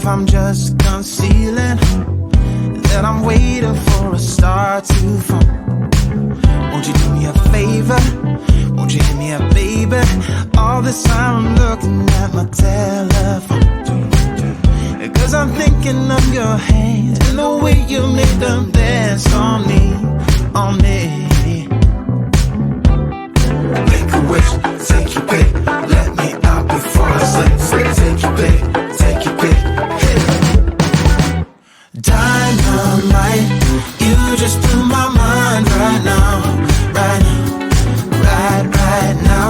I'm just concealing that I'm waiting for a star to fall. Won't you do me a favor? Won't you hit me up, baby? All this time I'm looking at my telephone, 'cause I'm thinking of your hands and the way you made them dance on me, on me. Make a wish, take your pick, let me out before I sleep. Take your pick, take your pick, hit it. Dynamite, you just blew my mind right now, right now, right now.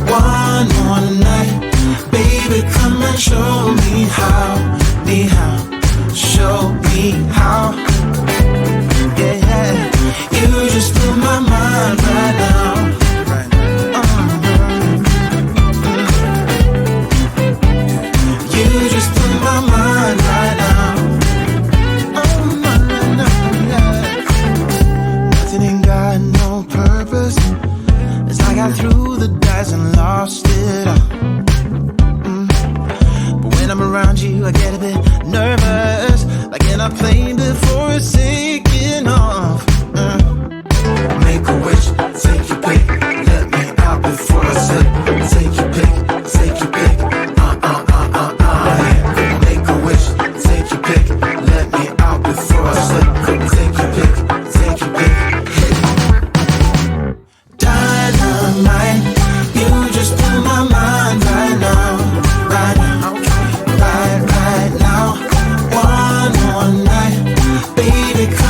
One more night, baby, come and show me how, show me how. Yeah, yeah, you just blew my mind right now. You just blew my mind right now. Oh, no, yeah. Nothing ain't got no purpose. It's like I threw the dice and lost it all. But when I'm around you, I get a bit nervous, like in a plane before it's taking off. Make a wish, take your pick, let me out before I slip. Take your pick, take your pick. Make a wish, take your pick, let me out before I slip. Take your pick, take your pick. Dynamite, you just blew my mind right now, right now, right now. One more night, baby, come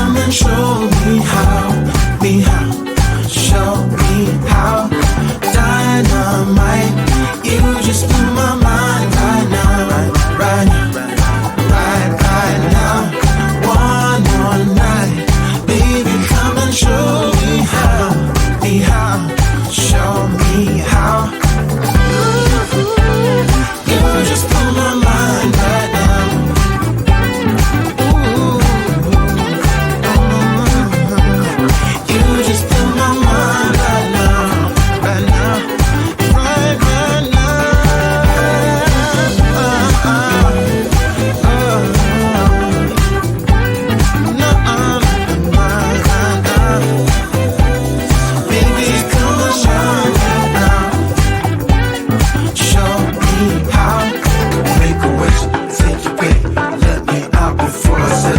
say,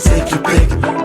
take your pick,